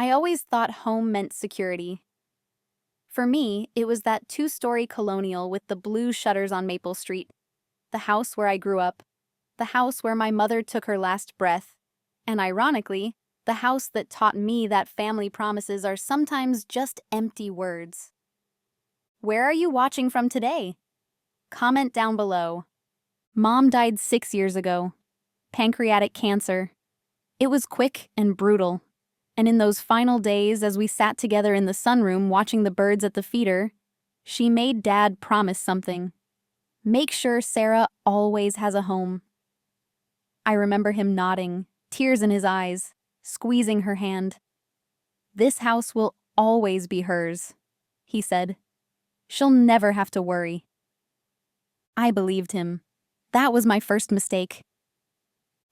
I always thought home meant security. For me, it was that two-story colonial with the blue shutters on Maple Street, the house where I grew up, the house where my mother took her last breath, and ironically, the house that taught me that family promises are sometimes just empty words. Where are you watching from today? Comment down below. Mom died 6 years ago. Pancreatic cancer. It was quick and brutal. And in those final days, as we sat together in the sunroom watching the birds at the feeder, she made Dad promise something. Make sure Sarah always has a home. I remember him nodding, tears in his eyes, squeezing her hand. This house will always be hers, he said. She'll never have to worry. I believed him. That was my first mistake.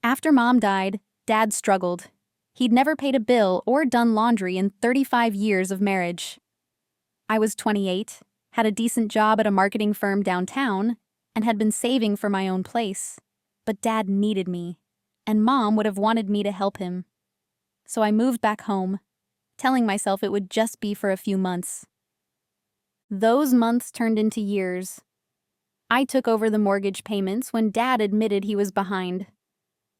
After Mom died, Dad struggled. He'd never paid a bill or done laundry in 35 years of marriage. I was 28, had a decent job at a marketing firm downtown, and had been saving for my own place. But Dad needed me, and Mom would have wanted me to help him. So I moved back home, telling myself it would just be for a few months. Those months turned into years. I took over the mortgage payments when Dad admitted he was behind.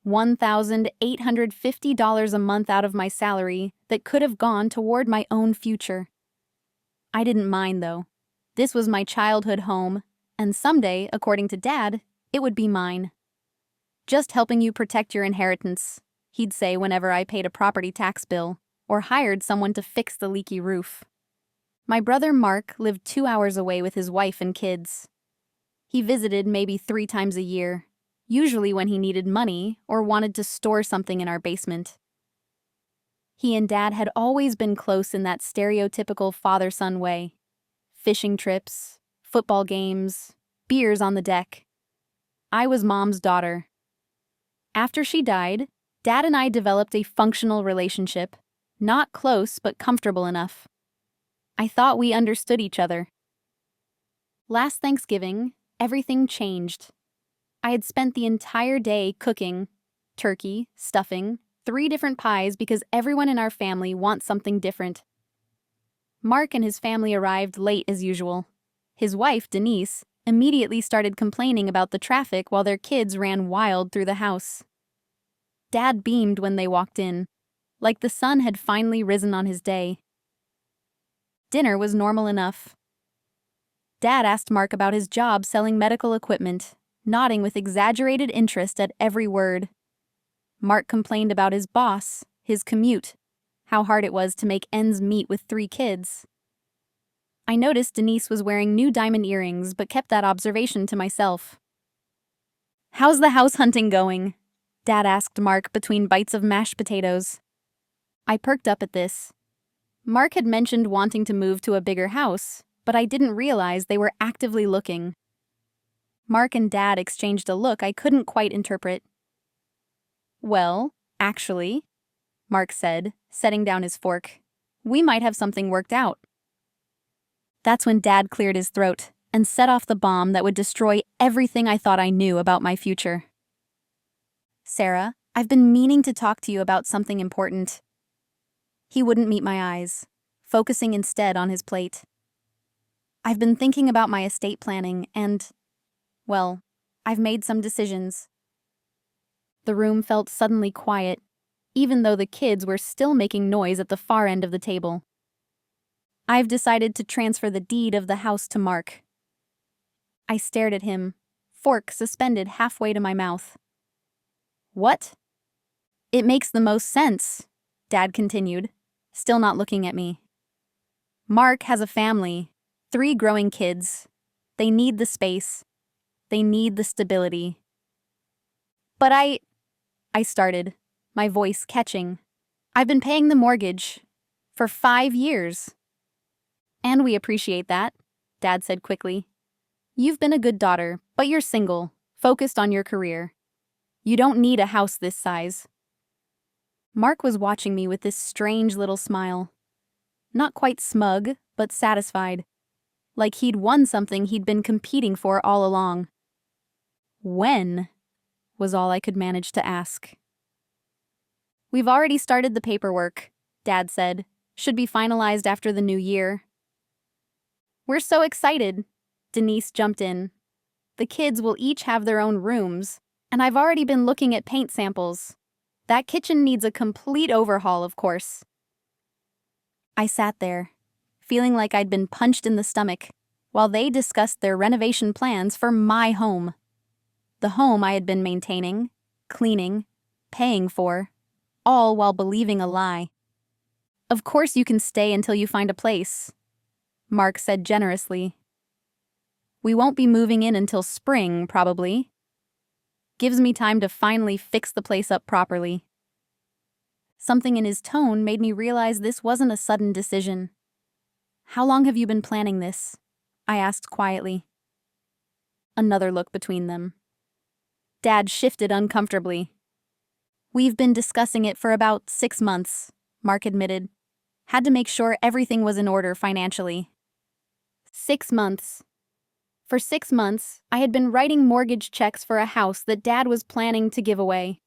$1,850 a month out of my salary that could have gone toward my own future. I didn't mind, though. This was my childhood home, and someday, according to Dad, it would be mine. Just helping you protect your inheritance, he'd say whenever I paid a property tax bill or hired someone to fix the leaky roof. My brother Mark lived 2 hours away with his wife and kids. He visited maybe 3 times a year, usually when he needed money or wanted to store something in our basement. He and Dad had always been close in that stereotypical father-son way. Fishing trips, football games, beers on the deck. I was Mom's daughter. After she died, Dad and I developed a functional relationship, not close but comfortable enough. I thought we understood each other. Last Thanksgiving, everything changed. I had spent the entire day cooking turkey, stuffing, 3 different pies because everyone in our family wants something different. Mark and his family arrived late as usual. His wife, Denise, immediately started complaining about the traffic while their kids ran wild through the house. Dad beamed when they walked in, like the sun had finally risen on his day. Dinner was normal enough. Dad asked Mark about his job selling medical equipment, nodding with exaggerated interest at every word. Mark complained about his boss, his commute, how hard it was to make ends meet with 3 kids. I noticed Denise was wearing new diamond earrings but kept that observation to myself. "How's the house hunting going?" Dad asked Mark between bites of mashed potatoes. I perked up at this. Mark had mentioned wanting to move to a bigger house, but I didn't realize they were actively looking. Mark and Dad exchanged a look I couldn't quite interpret. "Well, actually," Mark said, setting down his fork, "we might have something worked out." That's when Dad cleared his throat and set off the bomb that would destroy everything I thought I knew about my future. "Sarah, I've been meaning to talk to you about something important." He wouldn't meet my eyes, focusing instead on his plate. "I've been thinking about my estate planning and, well, I've made some decisions." The room felt suddenly quiet, even though the kids were still making noise at the far end of the table. "I've decided to transfer the deed of the house to Mark." I stared at him, fork suspended halfway to my mouth. "What?" "It makes the most sense," Dad continued, still not looking at me. "Mark has a family, 3 growing kids. They need the space. They need the stability." "But I started, my voice catching. "I've been paying the mortgage for 5 years." "And we appreciate that," Dad said quickly. "You've been a good daughter, but you're single, focused on your career. You don't need a house this size." Mark was watching me with this strange little smile. Not quite smug, but satisfied. Like he'd won something he'd been competing for all along. "When?" was all I could manage to ask. "We've already started the paperwork," Dad said. Should be finalized after the new year. We're so excited, Denise jumped in. The kids will each have their own rooms, and I've already been looking at paint samples. That kitchen needs a complete overhaul, of course. I sat there, feeling like I'd been punched in the stomach, while they discussed their renovation plans for my home. The home I had been maintaining, cleaning, paying for, all while believing a lie. Of course you can stay until you find a place, Mark said generously. We won't be moving in until spring, probably. Gives me time to finally fix the place up properly. Something in his tone made me realize this wasn't a sudden decision. How long have you been planning this? I asked quietly. Another look between them. Dad shifted uncomfortably. We've been discussing it for about 6 months, Mark admitted. Had to make sure everything was in order financially. 6 months. For 6 months, I had been writing mortgage checks for a house that Dad was planning to give away.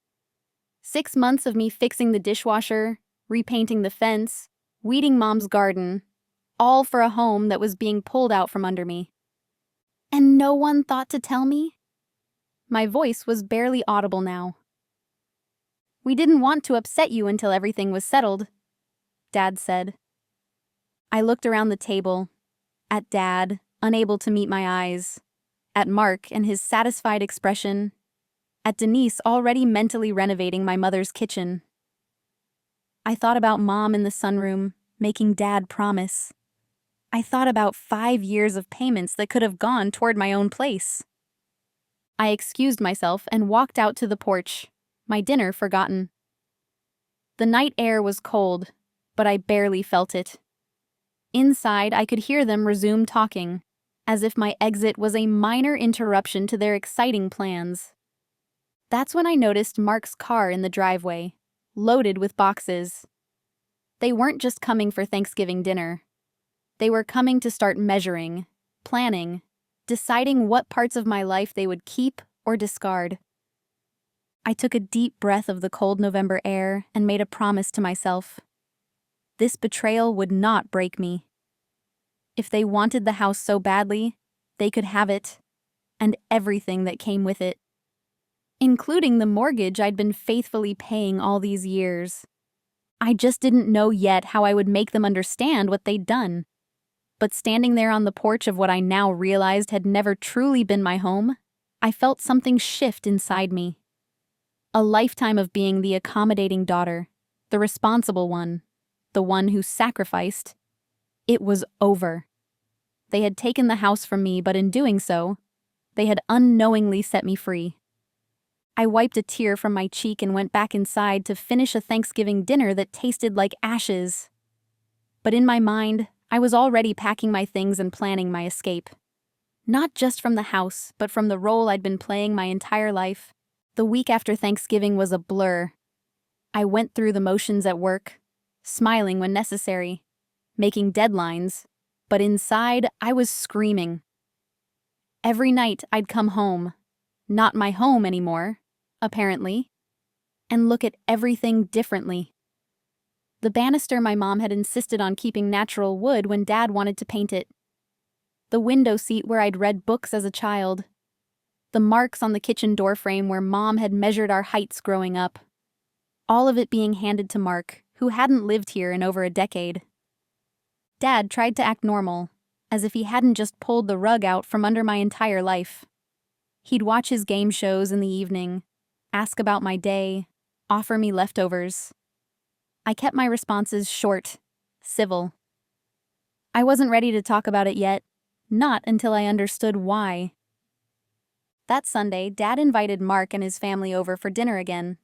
6 months of me fixing the dishwasher, repainting the fence, weeding Mom's garden, all for a home that was being pulled out from under me. And no one thought to tell me? My voice was barely audible now. We didn't want to upset you until everything was settled, Dad said. I looked around the table, at Dad, unable to meet my eyes, at Mark and his satisfied expression, at Denise already mentally renovating my mother's kitchen. I thought about Mom in the sunroom, making Dad promise. I thought about 5 years of payments that could have gone toward my own place. I excused myself and walked out to the porch, my dinner forgotten. The night air was cold, but I barely felt it. Inside, I could hear them resume talking, as if my exit was a minor interruption to their exciting plans. That's when I noticed Mark's car in the driveway, loaded with boxes. They weren't just coming for Thanksgiving dinner. They were coming to start measuring, planning, deciding what parts of my life they would keep or discard. I took a deep breath of the cold November air and made a promise to myself. This betrayal would not break me. If they wanted the house so badly, they could have it, and everything that came with it, including the mortgage I'd been faithfully paying all these years. I just didn't know yet how I would make them understand what they'd done. But standing there on the porch of what I now realized had never truly been my home, I felt something shift inside me. A lifetime of being the accommodating daughter, the responsible one, the one who sacrificed. It was over. They had taken the house from me, but in doing so, they had unknowingly set me free. I wiped a tear from my cheek and went back inside to finish a Thanksgiving dinner that tasted like ashes. But in my mind, I was already packing my things and planning my escape. Not just from the house, but from the role I'd been playing my entire life. The week after Thanksgiving was a blur. I went through the motions at work, smiling when necessary, making deadlines, but inside I was screaming. Every night I'd come home, not my home anymore, apparently, and look at everything differently. The banister my mom had insisted on keeping natural wood when Dad wanted to paint it. The window seat where I'd read books as a child. The marks on the kitchen doorframe where Mom had measured our heights growing up. All of it being handed to Mark, who hadn't lived here in over a decade. Dad tried to act normal, as if he hadn't just pulled the rug out from under my entire life. He'd watch his game shows in the evening, ask about my day, offer me leftovers. I kept my responses short, civil. I wasn't ready to talk about it yet, not until I understood why. That Sunday, Dad invited Mark and his family over for dinner again.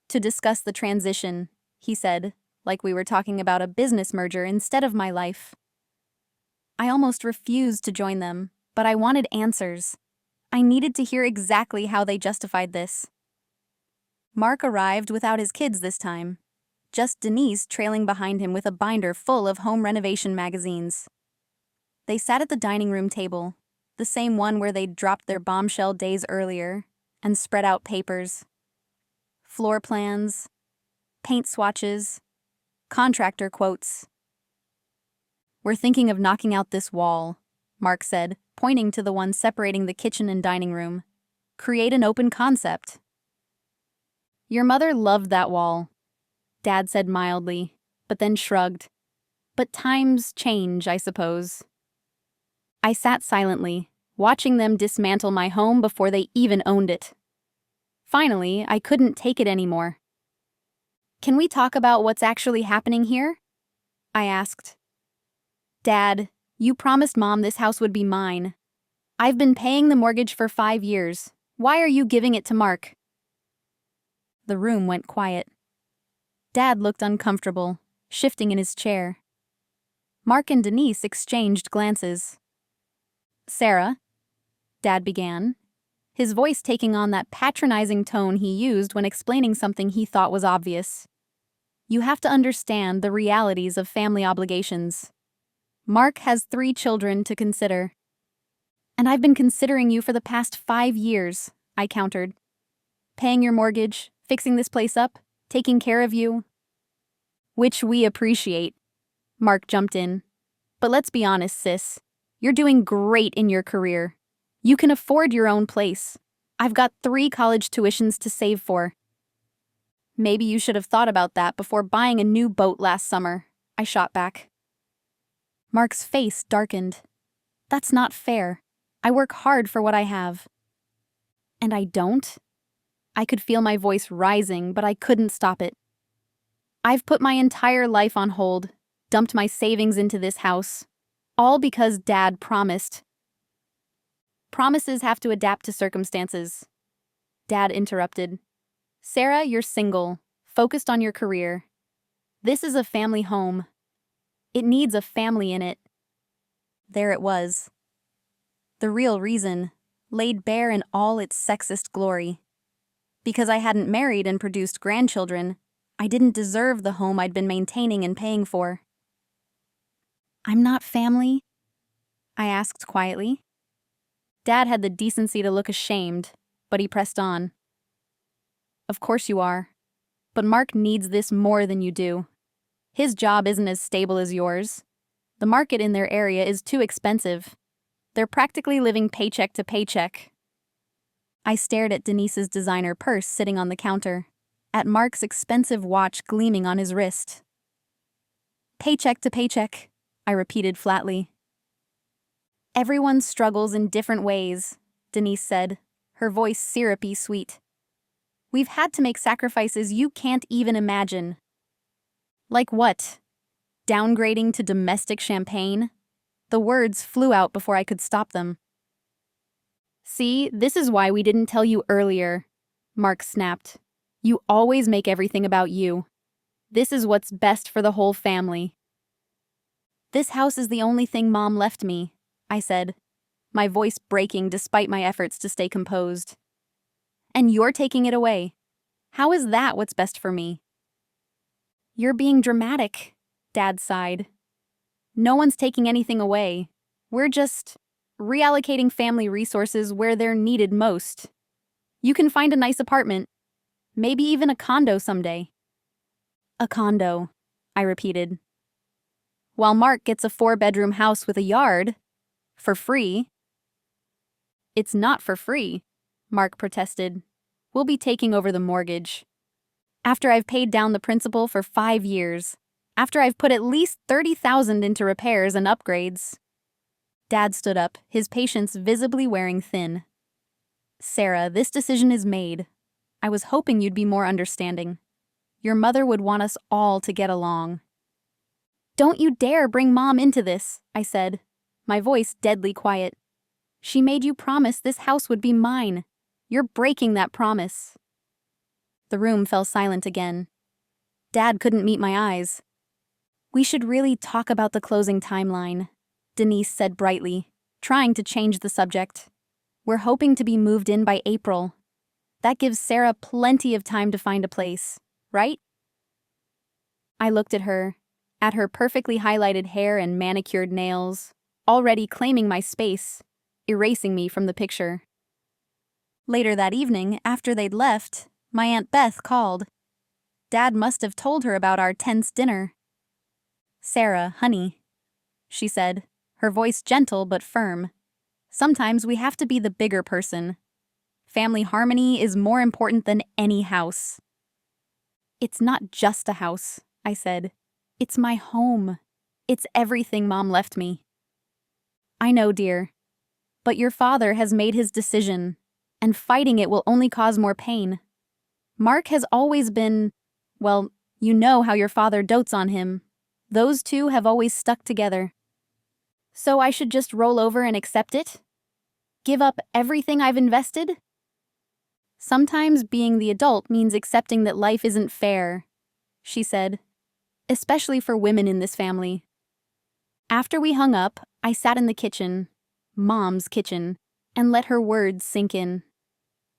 To discuss the transition, he said, like we were talking about a business merger instead of my life. I almost refused to join them, but I wanted answers. I needed to hear exactly how they justified this. Mark arrived without his kids this time, just Denise trailing behind him with a binder full of home renovation magazines. They sat at the dining room table, the same one where they'd dropped their bombshell days earlier, and spread out papers. Floor plans, paint swatches, Contractor quotes. We're thinking of knocking out this wall, Mark said, pointing to the one separating the kitchen and dining room. Create an open concept. Your mother loved that wall, Dad said mildly, but then shrugged. But times change, I suppose. I sat silently, watching them dismantle my home before they even owned it. Finally, I couldn't take it anymore. Can we talk about what's actually happening here? I asked. Dad, you promised Mom this house would be mine. I've been paying the mortgage for 5 years. Why are you giving it to Mark? The room went quiet. Dad looked uncomfortable, shifting in his chair. Mark and Denise exchanged glances. Sarah, Dad began, his voice taking on that patronizing tone he used when explaining something he thought was obvious. You have to understand the realities of family obligations. Mark has 3 children to consider. And I've been considering you for the past 5 years, I countered. Paying your mortgage, fixing this place up, taking care of you. Which we appreciate, Mark jumped in. But let's be honest, sis. You're doing great in your career. You can afford your own place. I've got 3 college tuitions to save for. Maybe you should have thought about that before buying a new boat last summer, I shot back. Mark's face darkened. That's not fair. I work hard for what I have. And I don't? I could feel my voice rising, but I couldn't stop it. I've put my entire life on hold, dumped my savings into this house, all because Dad promised. Promises have to adapt to circumstances. Dad interrupted. Sarah, you're single, focused on your career. This is a family home. It needs a family in it. There it was. The real reason, laid bare in all its sexist glory. Because I hadn't married and produced grandchildren, I didn't deserve the home I'd been maintaining and paying for. I'm not family? I asked quietly. Dad had the decency to look ashamed, but he pressed on. Of course you are. But Mark needs this more than you do. His job isn't as stable as yours. The market in their area is too expensive. They're practically living paycheck to paycheck. I stared at Denise's designer purse sitting on the counter, at Mark's expensive watch gleaming on his wrist. Paycheck to paycheck, I repeated flatly. Everyone struggles in different ways, Denise said, her voice syrupy sweet. We've had to make sacrifices you can't even imagine. Like what? Downgrading to domestic champagne? The words flew out before I could stop them. See, this is why we didn't tell you earlier, Mark snapped. You always make everything about you. This is what's best for the whole family. This house is the only thing Mom left me, I said, my voice breaking despite my efforts to stay composed. And you're taking it away. How is that what's best for me? You're being dramatic, Dad sighed. No one's taking anything away. We're just reallocating family resources where they're needed most. You can find a nice apartment, maybe even a condo someday. A condo, I repeated. While Mark gets a 4-bedroom house with a yard, for free. It's not for free, Mark protested. We'll be taking over the mortgage. After I've paid down the principal for 5 years. After I've put at least $30,000 into repairs and upgrades. Dad stood up, his patience visibly wearing thin. Sarah, this decision is made. I was hoping you'd be more understanding. Your mother would want us all to get along. Don't you dare bring Mom into this, I said, my voice deadly quiet. She made you promise this house would be mine. You're breaking that promise. The room fell silent again. Dad couldn't meet my eyes. We should really talk about the closing timeline, Denise said brightly, trying to change the subject. We're hoping to be moved in by April. That gives Sarah plenty of time to find a place, right? I looked at her perfectly highlighted hair and manicured nails, already claiming my space, erasing me from the picture. Later that evening, after they'd left, my Aunt Beth called. Dad must have told her about our tense dinner. Sarah, honey, she said, her voice gentle but firm. Sometimes we have to be the bigger person. Family harmony is more important than any house. It's not just a house, I said. It's my home. It's everything Mom left me. I know, dear. But your father has made his decision, and fighting it will only cause more pain. Mark has always been, well, you know how your father dotes on him. Those two have always stuck together. So I should just roll over and accept it? Give up everything I've invested? Sometimes being the adult means accepting that life isn't fair, she said, especially for women in this family. After we hung up, I sat in the kitchen, Mom's kitchen, and let her words sink in.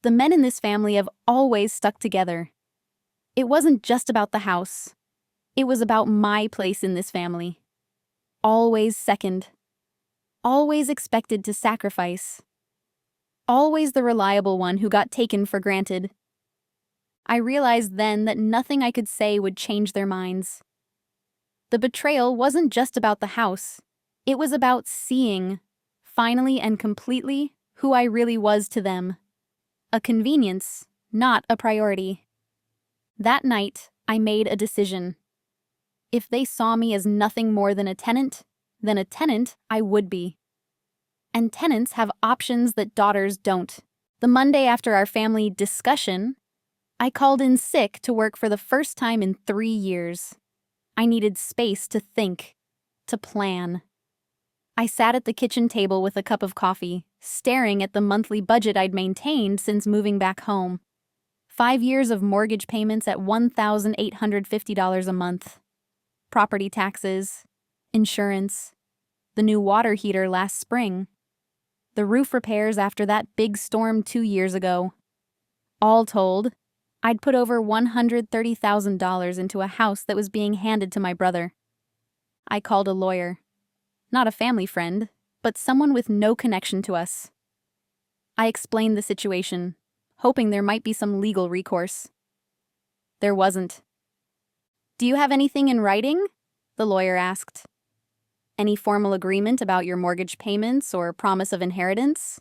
The men in this family have always stuck together. It wasn't just about the house. It was about my place in this family. Always second. Always expected to sacrifice. Always the reliable one who got taken for granted. I realized then that nothing I could say would change their minds. The betrayal wasn't just about the house. It was about seeing, finally and completely, who I really was to them. A convenience, not a priority. That night, I made a decision. If they saw me as nothing more than a tenant, then a tenant I would be. And tenants have options that daughters don't. The Monday after our family discussion, I called in sick to work for the first time in 3 years. I needed space to think, to plan. I sat at the kitchen table with a cup of coffee, staring at the monthly budget I'd maintained since moving back home. 5 years of mortgage payments at $1,850 a month. Property taxes, insurance, the new water heater last spring, the roof repairs after that big storm 2 years ago. All told, I'd put over $130,000 into a house that was being handed to my brother. I called a lawyer. Not a family friend, but someone with no connection to us. I explained the situation, hoping there might be some legal recourse. There wasn't. "Do you have anything in writing?" the lawyer asked. "Any formal agreement about your mortgage payments or promise of inheritance?"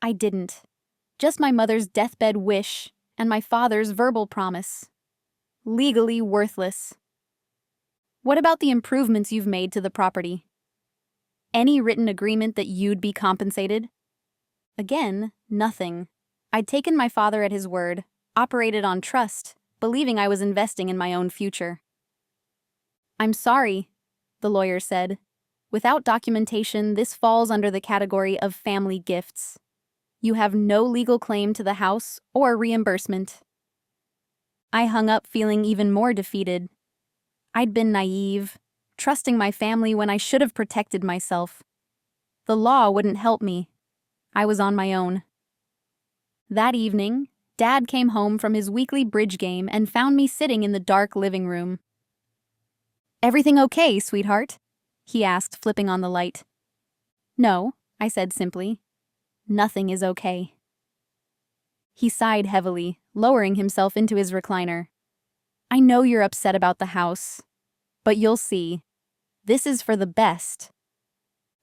I didn't. Just my mother's deathbed wish and my father's verbal promise. Legally worthless. "What about the improvements you've made to the property? Any written agreement that you'd be compensated?" Again, nothing. I'd taken my father at his word, operated on trust, believing I was investing in my own future. "I'm sorry," the lawyer said. "Without documentation, this falls under the category of family gifts. You have no legal claim to the house or reimbursement." I hung up feeling even more defeated. I'd been naive, trusting my family when I should have protected myself. The law wouldn't help me. I was on my own. That evening, Dad came home from his weekly bridge game and found me sitting in the dark living room. "Everything okay, sweetheart?" he asked, flipping on the light. "No," I said simply. "Nothing is okay." He sighed heavily, lowering himself into his recliner. "I know you're upset about the house, but you'll see. This is for the best."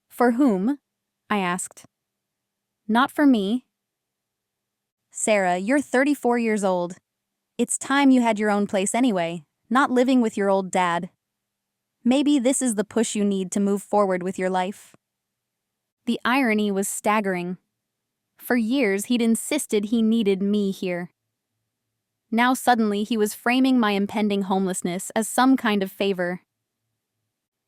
"For whom?" I asked. "Not for me." "Sarah, you're 34 years old. It's time you had your own place anyway, not living with your old dad. Maybe this is the push you need to move forward with your life." The irony was staggering. For years, he'd insisted he needed me here. Now suddenly he was framing my impending homelessness as some kind of favor.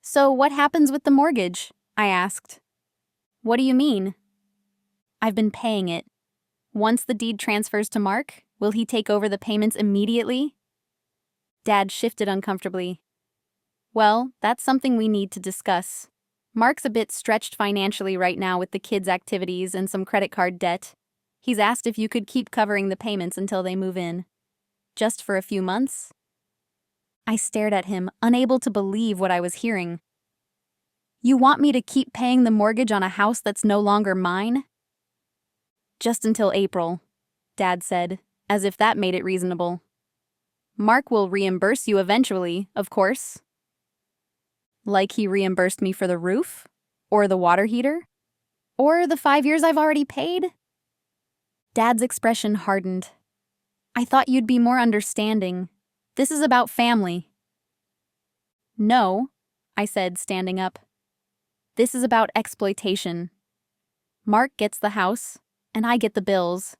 "So what happens with the mortgage?" I asked. "What do you mean?" "I've been paying it. Once the deed transfers to Mark, will he take over the payments immediately?" Dad shifted uncomfortably. "Well, that's something we need to discuss. Mark's a bit stretched financially right now with the kids' activities and some credit card debt. He's asked if you could keep covering the payments until they move in. Just for a few months?" I stared at him, unable to believe what I was hearing. "You want me to keep paying the mortgage on a house that's no longer mine?" "Just until April," Dad said, as if that made it reasonable. "Mark will reimburse you eventually, of course." Like he reimbursed me for the roof? Or the water heater? Or the 5 years I've already paid? Dad's expression hardened. I thought you'd be more understanding. This is about family. No, I said, standing up. This is about exploitation. Mark gets the house, and I get the bills.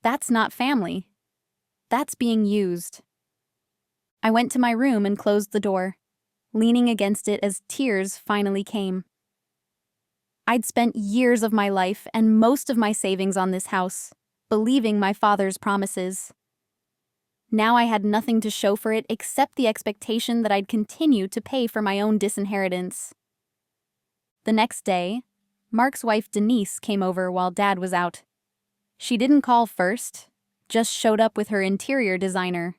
That's not family. That's being used. I went to my room and closed the door, leaning against it as tears finally came. I'd spent years of my life and most of my savings on this house, believing my father's promises. Now I had nothing to show for it except the expectation that I'd continue to pay for my own disinheritance. The next day, Mark's wife Denise came over while Dad was out. She didn't call first, just showed up with her interior designer,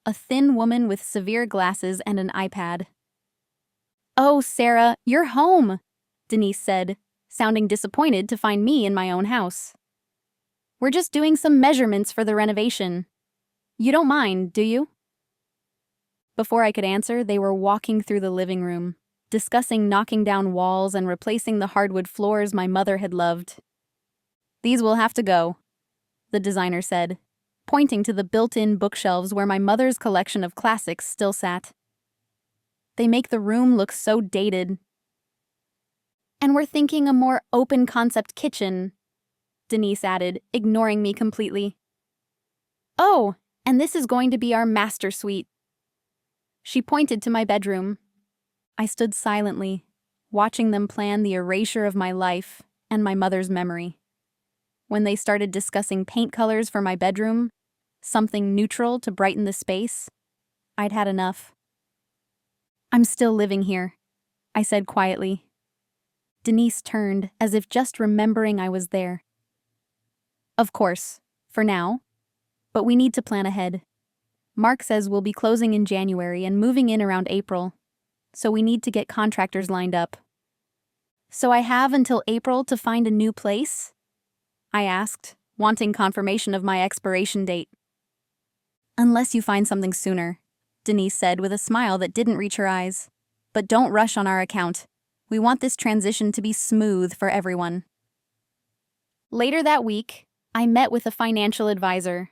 a thin woman with severe glasses and an iPad. "Oh, Sarah, you're home," Denise said, sounding disappointed to find me in my own house. "We're just doing some measurements for the renovation. You don't mind, do you?" Before I could answer, they were walking through the living room, discussing knocking down walls and replacing the hardwood floors my mother had loved. "These will have to go," the designer said, pointing to the built-in bookshelves where my mother's collection of classics still sat. "They make the room look so dated." "And we're thinking a more open-concept kitchen," Denise added, ignoring me completely. "Oh, and this is going to be our master suite." She pointed to my bedroom. I stood silently, watching them plan the erasure of my life and my mother's memory. When they started discussing paint colors for my bedroom, something neutral to brighten the space, I'd had enough. "I'm still living here," I said quietly. Denise turned, as if just remembering I was there. "Of course, for now. But we need to plan ahead. Mark says we'll be closing in January and moving in around April, so we need to get contractors lined up." "So I have until April to find a new place?" I asked, wanting confirmation of my expiration date. "Unless you find something sooner," Denise said with a smile that didn't reach her eyes. "But don't rush on our account. We want this transition to be smooth for everyone." Later that week, I met with a financial advisor.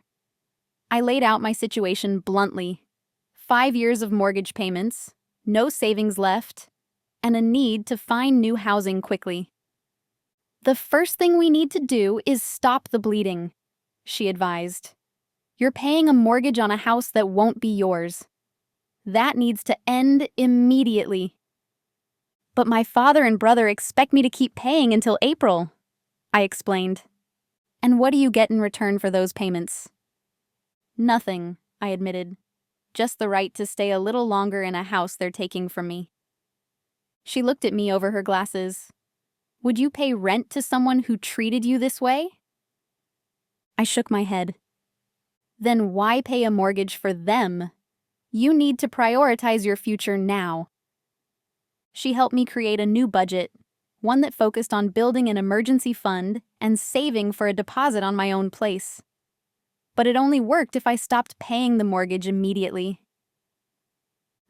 I laid out my situation bluntly. 5 years of mortgage payments, no savings left, and a need to find new housing quickly. "The first thing we need to do is stop the bleeding," she advised. "You're paying a mortgage on a house that won't be yours. That needs to end immediately." "But my father and brother expect me to keep paying until April," I explained. "And what do you get in return for those payments?" "Nothing," I admitted. "Just the right to stay a little longer in a house they're taking from me." She looked at me over her glasses. "Would you pay rent to someone who treated you this way?" I shook my head. "Then why pay a mortgage for them? You need to prioritize your future now." She helped me create a new budget, one that focused on building an emergency fund and saving for a deposit on my own place. But it only worked if I stopped paying the mortgage immediately.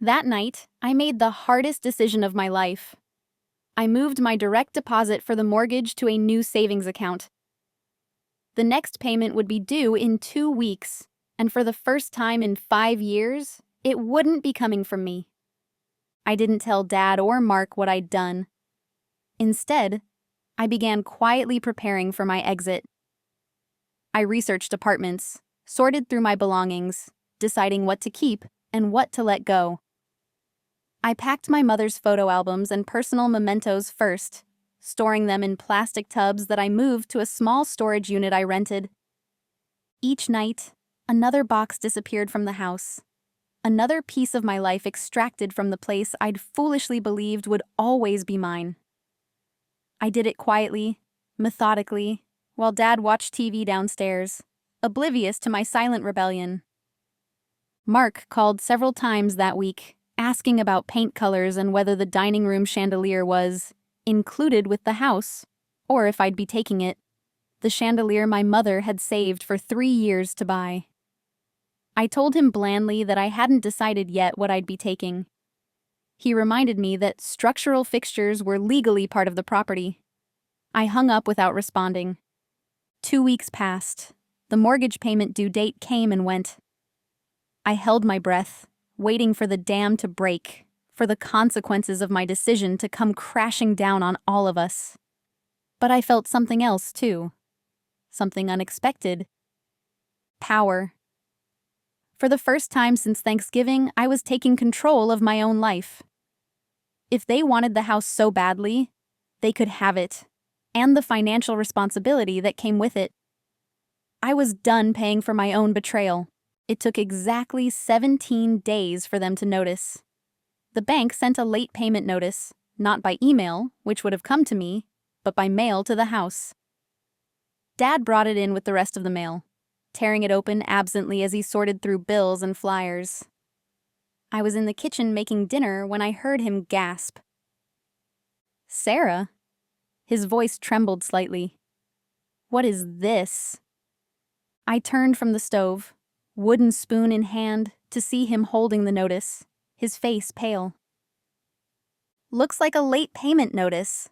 That night, I made the hardest decision of my life. I moved my direct deposit for the mortgage to a new savings account. The next payment would be due in 2 weeks, and for the first time in 5 years, it wouldn't be coming from me. I didn't tell Dad or Mark what I'd done. Instead, I began quietly preparing for my exit. I researched apartments, sorted through my belongings, deciding what to keep and what to let go. I packed my mother's photo albums and personal mementos first, storing them in plastic tubs that I moved to a small storage unit I rented. Each night, another box disappeared from the house. Another piece of my life extracted from the place I'd foolishly believed would always be mine. I did it quietly, methodically, while Dad watched TV downstairs, oblivious to my silent rebellion. Mark called several times that week, asking about paint colors and whether the dining room chandelier was included with the house, or if I'd be taking it, the chandelier my mother had saved for 3 years to buy. I told him blandly that I hadn't decided yet what I'd be taking. He reminded me that structural fixtures were legally part of the property. I hung up without responding. 2 weeks passed. The mortgage payment due date came and went. I held my breath, waiting for the dam to break, for the consequences of my decision to come crashing down on all of us. But I felt something else, too. Something unexpected. Power. For the first time since Thanksgiving, I was taking control of my own life. If they wanted the house so badly, they could have it, and the financial responsibility that came with it. I was done paying for my own betrayal. It took exactly 17 days for them to notice. The bank sent a late payment notice, not by email, which would have come to me, but by mail to the house. Dad brought it in with the rest of the mail, tearing it open absently as he sorted through bills and flyers. I was in the kitchen making dinner when I heard him gasp. "Sarah?" His voice trembled slightly. "What is this?" I turned from the stove, wooden spoon in hand, to see him holding the notice, his face pale. "Looks like a late payment notice,"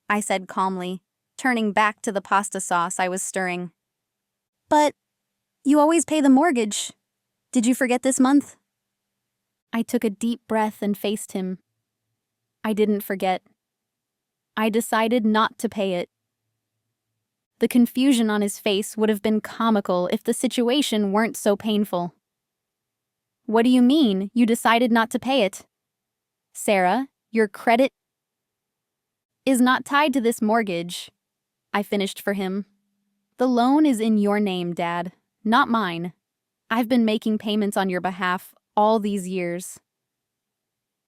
I said calmly, turning back to the pasta sauce I was stirring. "But you always pay the mortgage. Did you forget this month?" I took a deep breath and faced him. I didn't forget. I decided not to pay it. The confusion on his face would have been comical if the situation weren't so painful. "What do you mean, you decided not to pay it?" "Sarah, your credit is not tied to this mortgage," I finished for him. "The loan is in your name, Dad, not mine. I've been making payments on your behalf all these years."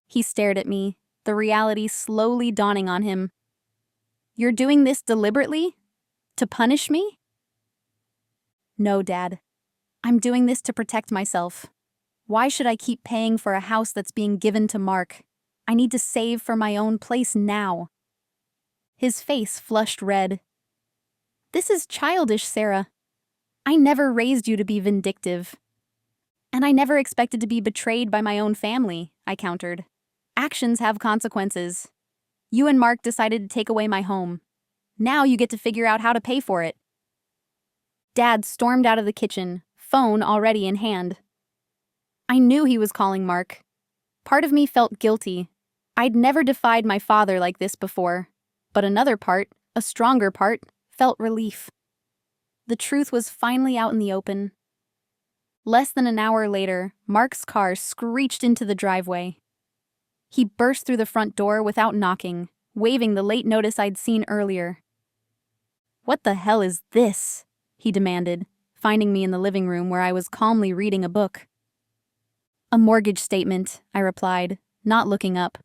He stared at me, the reality slowly dawning on him. "You're doing this deliberately? To punish me?" "No, Dad. I'm doing this to protect myself. Why should I keep paying for a house that's being given to Mark? I need to save for my own place now." His face flushed red. "This is childish, Sarah. I never raised you to be vindictive. And I never expected to be betrayed by my own family," I countered. "Actions have consequences. You and Mark decided to take away my home. Now you get to figure out how to pay for it." Dad stormed out of the kitchen, phone already in hand. I knew he was calling Mark. Part of me felt guilty. I'd never defied my father like this before. But another part, a stronger part, felt relief. The truth was finally out in the open. Less than an hour later, Mark's car screeched into the driveway. He burst through the front door without knocking, waving the late notice I'd seen earlier. "What the hell is this?" he demanded, finding me in the living room where I was calmly reading a book. "A mortgage statement," I replied, not looking up.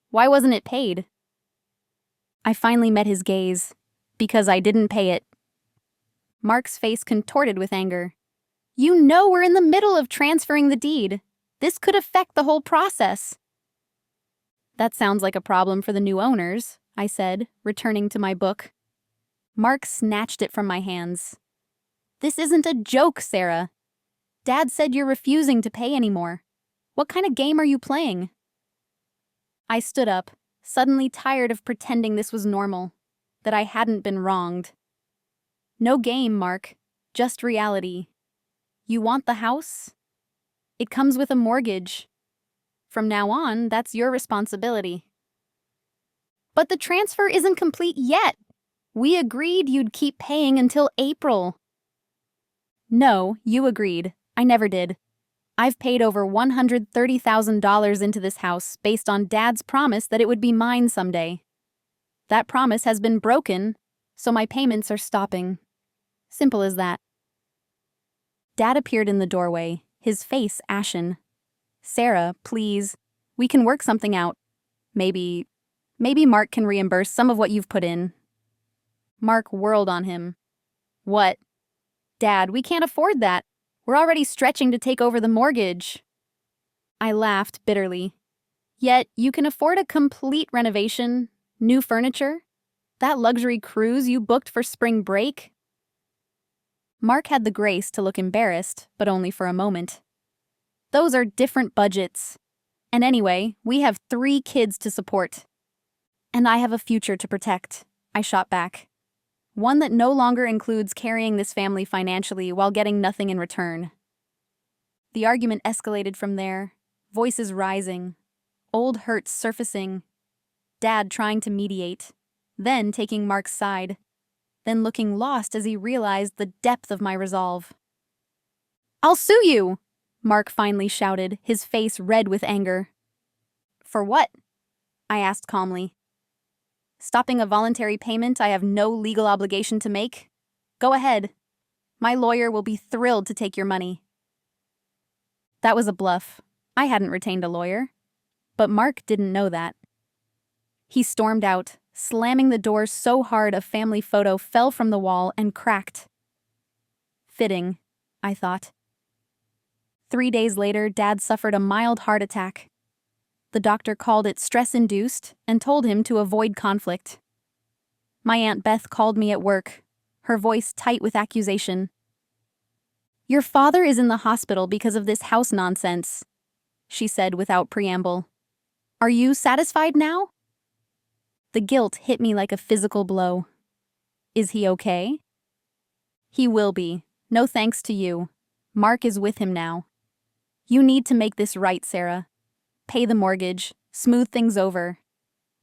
"Why wasn't it paid?" I finally met his gaze. "Because I didn't pay it." Mark's face contorted with anger. "You know we're in the middle of transferring the deed. This could affect the whole process." "That sounds like a problem for the new owners," I said, returning to my book. Mark snatched it from my hands. "This isn't a joke, Sarah. Dad said you're refusing to pay anymore. What kind of game are you playing?" I stood up, suddenly tired of pretending this was normal, that I hadn't been wronged. "No game, Mark. Just reality. You want the house? It comes with a mortgage. From now on, that's your responsibility." "But the transfer isn't complete yet. We agreed you'd keep paying until April." "No, you agreed. I never did. I've paid over $130,000 into this house based on Dad's promise that it would be mine someday. That promise has been broken, so my payments are stopping. Simple as that." Dad appeared in the doorway, his face ashen. "Sarah, please. We can work something out. Maybe Mark can reimburse some of what you've put in." Mark whirled on him. "What?" "Dad, we can't afford that. We're already stretching to take over the mortgage." I laughed bitterly. "Yet you can afford a complete renovation, new furniture, that luxury cruise you booked for spring break." Mark had the grace to look embarrassed, but only for a moment. "Those are different budgets. And anyway, we have 3 kids to support. And I have a future to protect, I shot back. One that no longer includes carrying this family financially while getting nothing in return. The argument escalated from there, voices rising, old hurts surfacing, Dad trying to mediate, then taking Mark's side, then looking lost as he realized the depth of my resolve. "I'll sue you!" Mark finally shouted, his face red with anger. "For what?" I asked calmly. "Stopping a voluntary payment I have no legal obligation to make? Go ahead. My lawyer will be thrilled to take your money." That was a bluff. I hadn't retained a lawyer. But Mark didn't know that. He stormed out, slamming the door so hard a family photo fell from the wall and cracked. Fitting, I thought. 3 days later, Dad suffered a mild heart attack. The doctor called it stress-induced and told him to avoid conflict. My Aunt Beth called me at work, her voice tight with accusation. "Your father is in the hospital because of this house nonsense," she said without preamble. "Are you satisfied now?" The guilt hit me like a physical blow. Is he okay? He will be. No thanks to you. Mark is with him now. You need to make this right, Sarah. Pay the mortgage, smooth things over.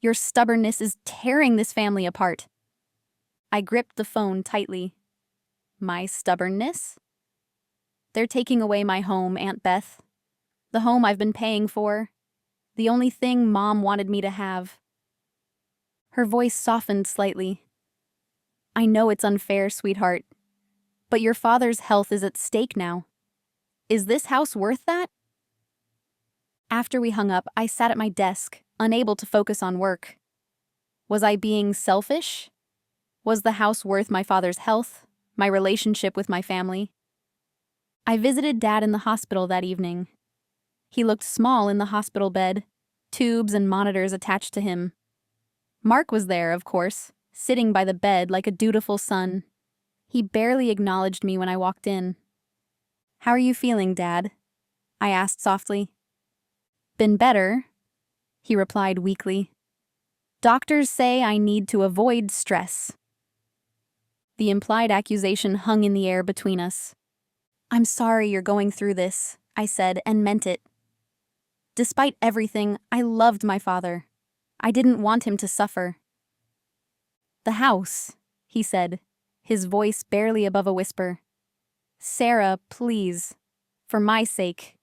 Your stubbornness is tearing this family apart. I gripped the phone tightly. My stubbornness? They're taking away my home, Aunt Beth. The home I've been paying for. The only thing Mom wanted me to have. Her voice softened slightly. I know it's unfair, sweetheart, but your father's health is at stake now. Is this house worth that? After we hung up, I sat at my desk, unable to focus on work. Was I being selfish? Was the house worth my father's health, my relationship with my family? I visited Dad in the hospital that evening. He looked small in the hospital bed, tubes and monitors attached to him. Mark was there, of course, sitting by the bed like a dutiful son. He barely acknowledged me when I walked in. "How are you feeling, Dad?" I asked softly. "Been better," he replied weakly. "Doctors say I need to avoid stress." The implied accusation hung in the air between us. "I'm sorry you're going through this," I said, and meant it. Despite everything, I loved my father. I didn't want him to suffer. "The house," he said, his voice barely above a whisper. "Sarah, please, for my sake,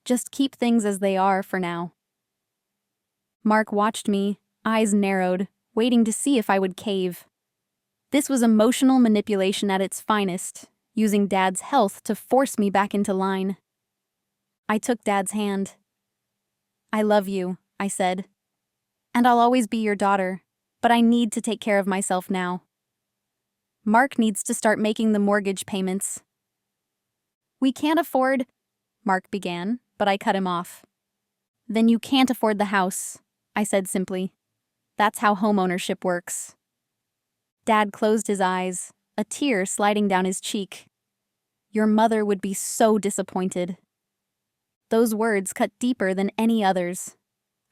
just keep things as they are for now." Mark watched me, eyes narrowed, waiting to see if I would cave. This was emotional manipulation at its finest, using Dad's health to force me back into line. I took Dad's hand. "I love you," I said. "And I'll always be your daughter, but I need to take care of myself now. Mark needs to start making the mortgage payments." "We can't afford," Mark began, but I cut him off. "Then you can't afford the house," I said simply. "That's how homeownership works." Dad closed his eyes, a tear sliding down his cheek. "Your mother would be so disappointed." Those words cut deeper than any others.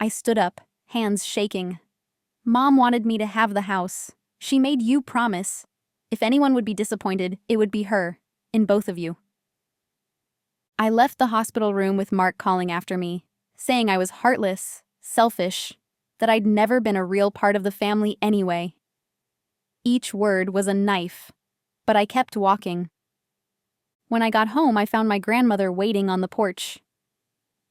I stood up, hands shaking. "Mom wanted me to have the house. She made you promise. If anyone would be disappointed, it would be her, in both of you." I left the hospital room with Mark calling after me, saying I was heartless, selfish, that I'd never been a real part of the family anyway. Each word was a knife, but I kept walking. When I got home, I found my grandmother waiting on the porch.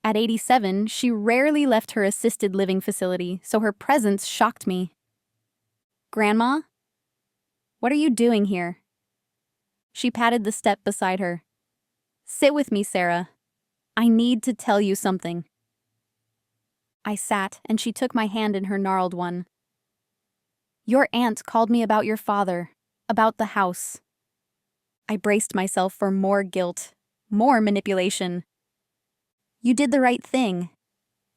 At 87, she rarely left her assisted living facility, so her presence shocked me. "Grandma? What are you doing here?" She patted the step beside her. "Sit with me, Sarah. I need to tell you something." I sat, and she took my hand in her gnarled one. "Your aunt called me about your father, about the house." I braced myself for more guilt, more manipulation. "You did the right thing,"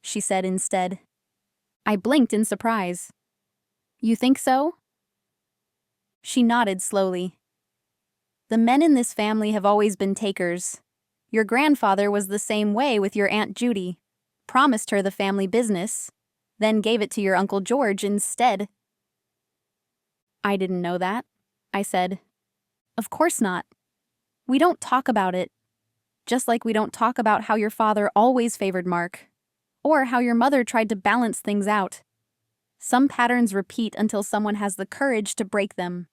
she said instead. I blinked in surprise. "You think so?" She nodded slowly. "The men in this family have always been takers. Your grandfather was the same way with your Aunt Judy, promised her the family business, then gave it to your Uncle George instead." "I didn't know that," I said. "Of course not. We don't talk about it. Just like we don't talk about how your father always favored Mark, or how your mother tried to balance things out. Some patterns repeat until someone has the courage to break them."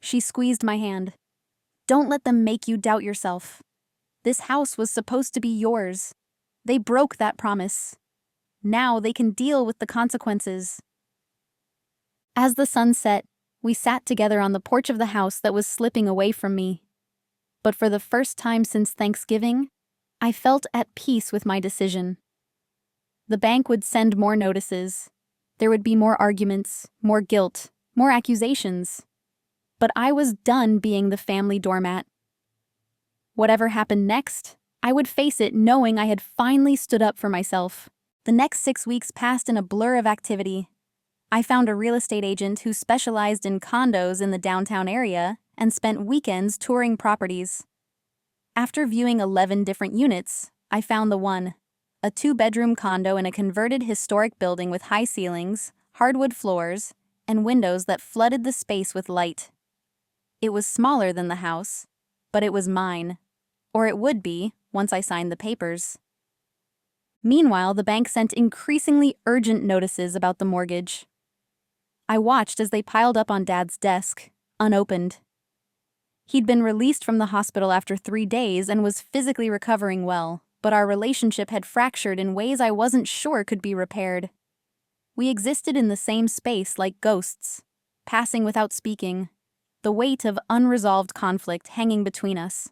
She squeezed my hand. "Don't let them make you doubt yourself. This house was supposed to be yours. They broke that promise. Now they can deal with the consequences." As the sun set, we sat together on the porch of the house that was slipping away from me. But for the first time since Thanksgiving, I felt at peace with my decision. The bank would send more notices. There would be more arguments, more guilt, more accusations. But I was done being the family doormat. Whatever happened next, I would face it knowing I had finally stood up for myself. The next 6 weeks passed in a blur of activity. I found a real estate agent who specialized in condos in the downtown area and spent weekends touring properties. After viewing 11 different units, I found the one, a 2-bedroom condo in a converted historic building with high ceilings, hardwood floors, and windows that flooded the space with light. It was smaller than the house, but it was mine, or it would be once I signed the papers. Meanwhile, the bank sent increasingly urgent notices about the mortgage. I watched as they piled up on Dad's desk, unopened. He'd been released from the hospital after 3 days and was physically recovering well, but our relationship had fractured in ways I wasn't sure could be repaired. We existed in the same space like ghosts, passing without speaking, the weight of unresolved conflict hanging between us.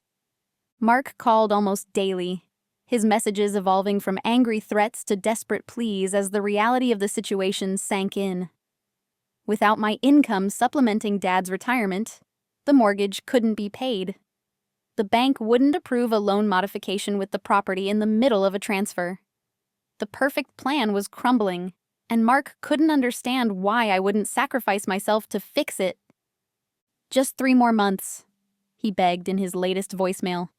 Mark called almost daily, his messages evolving from angry threats to desperate pleas as the reality of the situation sank in. Without my income supplementing Dad's retirement, the mortgage couldn't be paid. The bank wouldn't approve a loan modification with the property in the middle of a transfer. The perfect plan was crumbling, and Mark couldn't understand why I wouldn't sacrifice myself to fix it. "Just 3 more months," he begged in his latest voicemail.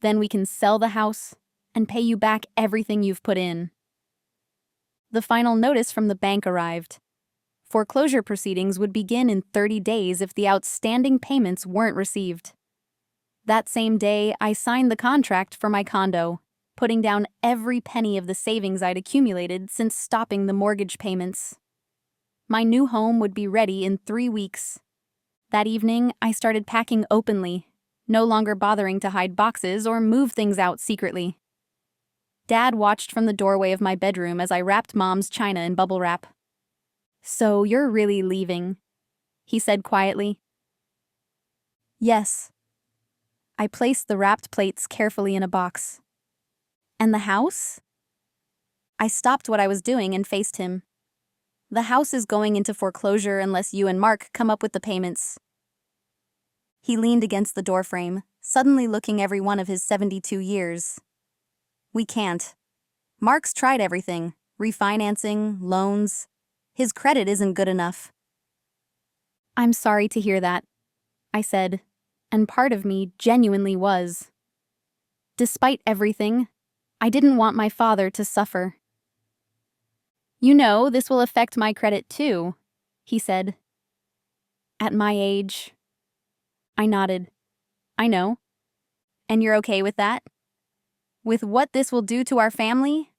"Then we can sell the house and pay you back everything you've put in." The final notice from the bank arrived. Foreclosure proceedings would begin in 30 days if the outstanding payments weren't received. That same day, I signed the contract for my condo, putting down every penny of the savings I'd accumulated since stopping the mortgage payments. My new home would be ready in 3 weeks. That evening, I started packing openly, no longer bothering to hide boxes or move things out secretly. Dad watched from the doorway of my bedroom as I wrapped Mom's china in bubble wrap. "So you're really leaving," he said quietly. "Yes." I placed the wrapped plates carefully in a box. "And the house?" I stopped what I was doing and faced him. "The house is going into foreclosure unless you and Mark come up with the payments." He leaned against the doorframe, suddenly looking every one of his 72 years. "We can't. Mark's tried everything, refinancing, loans. His credit isn't good enough." "I'm sorry to hear that," I said, and part of me genuinely was. Despite everything, I didn't want my father to suffer. "You know, this will affect my credit too," he said. "At my age." I nodded. "I know. And you're okay with that? With what this will do to our family?"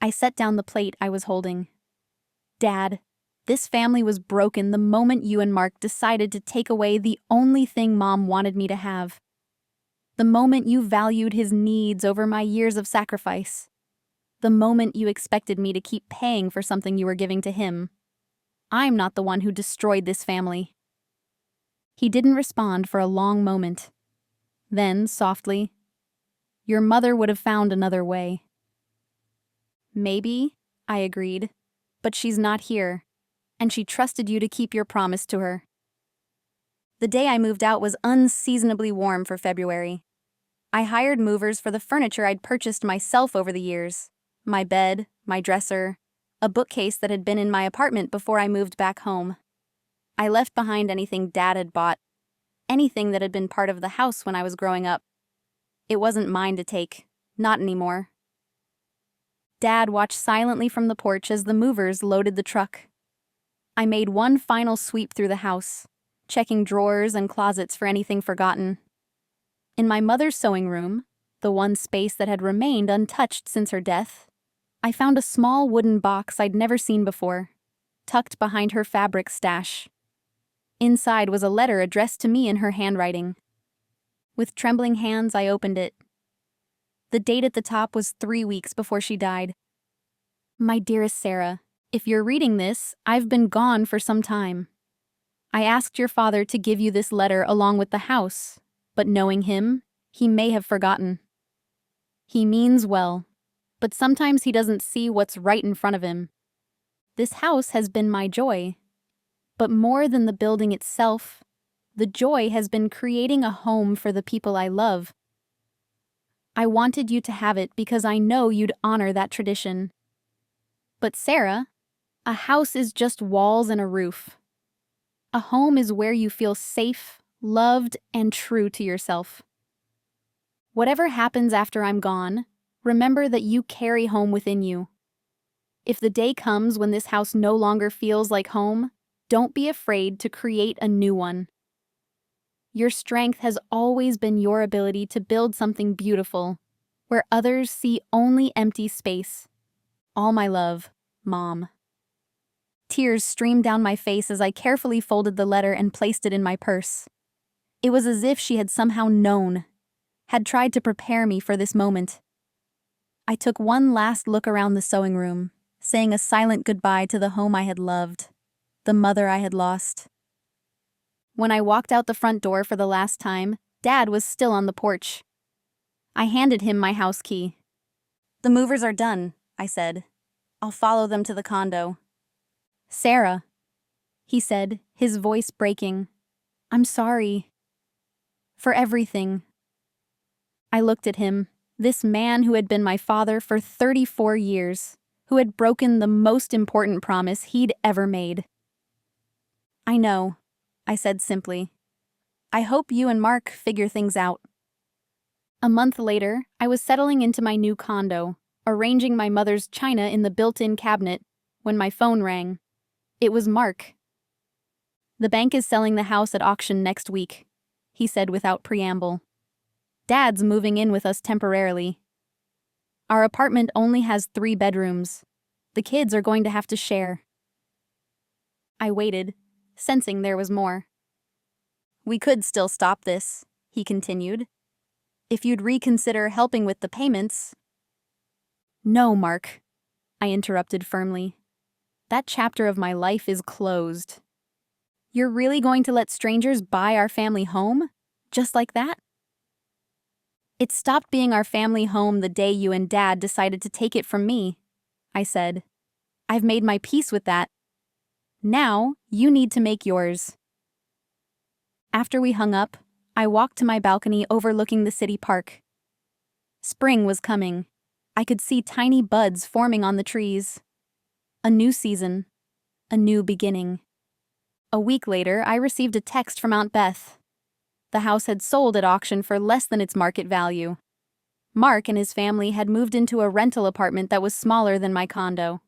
I set down the plate I was holding. "Dad, this family was broken the moment you and Mark decided to take away the only thing Mom wanted me to have. The moment you valued his needs over my years of sacrifice. The moment you expected me to keep paying for something you were giving to him. I'm not the one who destroyed this family." He didn't respond for a long moment. Then, softly, "Your mother would have found another way." "Maybe," I agreed, "but she's not here, and she trusted you to keep your promise to her." The day I moved out was unseasonably warm for February. I hired movers for the furniture I'd purchased myself over the years. My bed, my dresser, a bookcase that had been in my apartment before I moved back home. I left behind anything Dad had bought, anything that had been part of the house when I was growing up. It wasn't mine to take, not anymore. Dad watched silently from the porch as the movers loaded the truck. I made one final sweep through the house, checking drawers and closets for anything forgotten. In my mother's sewing room, the one space that had remained untouched since her death, I found a small wooden box I'd never seen before, tucked behind her fabric stash. Inside was a letter addressed to me in her handwriting. With trembling hands, I opened it. The date at the top was 3 weeks before she died. My dearest Sarah, if you're reading this, I've been gone for some time. I asked your father to give you this letter along with the house, but knowing him, he may have forgotten. He means well, but sometimes he doesn't see what's right in front of him. This house has been my joy, but more than the building itself, the joy has been creating a home for the people I love. I wanted you to have it because I know you'd honor that tradition. But Sarah, a house is just walls and a roof. A home is where you feel safe, loved, and true to yourself. Whatever happens after I'm gone, remember that you carry home within you. If the day comes when this house no longer feels like home, don't be afraid to create a new one. Your strength has always been your ability to build something beautiful, where others see only empty space. All my love, Mom. Tears streamed down my face as I carefully folded the letter and placed it in my purse. It was as if she had somehow known, had tried to prepare me for this moment. I took one last look around the sewing room, saying a silent goodbye to the home I had loved, the mother I had lost. When I walked out the front door for the last time, Dad was still on the porch. I handed him my house key. "The movers are done," I said. "I'll follow them to the condo." "Sarah," he said, his voice breaking. "I'm sorry. For everything." I looked at him, this man who had been my father for 34 years, who had broken the most important promise he'd ever made. "I know," I said simply. "I hope you and Mark figure things out." A month later, I was settling into my new condo, arranging my mother's china in the built-in cabinet, when my phone rang. It was Mark. "The bank is selling the house at auction next week," he said without preamble. "Dad's moving in with us temporarily. Our apartment only has 3 bedrooms. The kids are going to have to share." I waited, sensing there was more. "We could still stop this," he continued. "If you'd reconsider helping with the payments." "No, Mark," I interrupted firmly. "That chapter of my life is closed. You're really going to let strangers buy our family home? Just like that?" "It stopped being our family home the day you and Dad decided to take it from me," I said. "I've made my peace with that. Now, you need to make yours." After we hung up, I walked to my balcony overlooking the city park. Spring was coming. I could see tiny buds forming on the trees. A new season. A new beginning. A week later, I received a text from Aunt Beth. The house had sold at auction for less than its market value. Mark and his family had moved into a rental apartment that was smaller than my condo.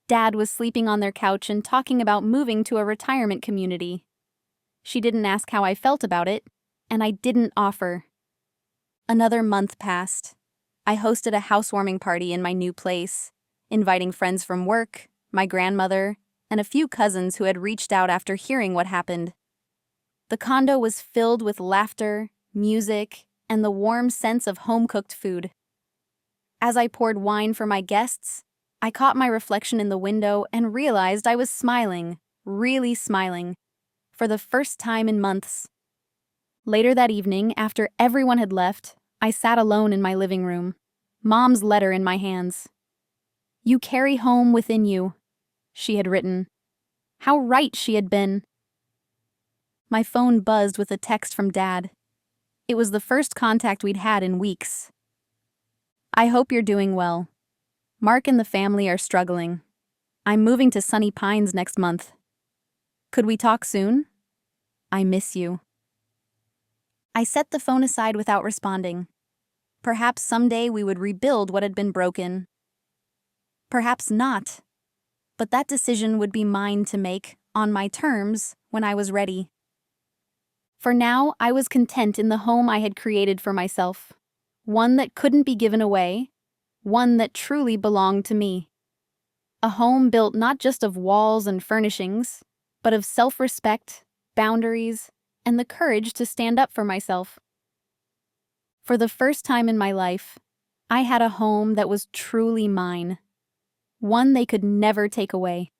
Dad was sleeping on their couch and talking about moving to a retirement community. She didn't ask how I felt about it, and I didn't offer. Another month passed. I hosted a housewarming party in my new place, inviting friends from work, my grandmother, and a few cousins who had reached out after hearing what happened. The condo was filled with laughter, music, and the warm sense of home-cooked food. As I poured wine for my guests, I caught my reflection in the window and realized I was smiling, really smiling, for the first time in months. Later that evening, after everyone had left, I sat alone in my living room, Mom's letter in my hands. "You carry home within you," she had written. How right she had been. My phone buzzed with a text from Dad. It was the first contact we'd had in weeks. "I hope you're doing well. Mark and the family are struggling. I'm moving to Sunny Pines next month. Could we talk soon? I miss you." I set the phone aside without responding. Perhaps someday we would rebuild what had been broken. Perhaps not. But that decision would be mine to make, on my terms, when I was ready. For now, I was content in the home I had created for myself. One that couldn't be given away, one that truly belonged to me. A home built not just of walls and furnishings, but of self-respect, boundaries, and the courage to stand up for myself. For the first time in my life, I had a home that was truly mine, one they could never take away.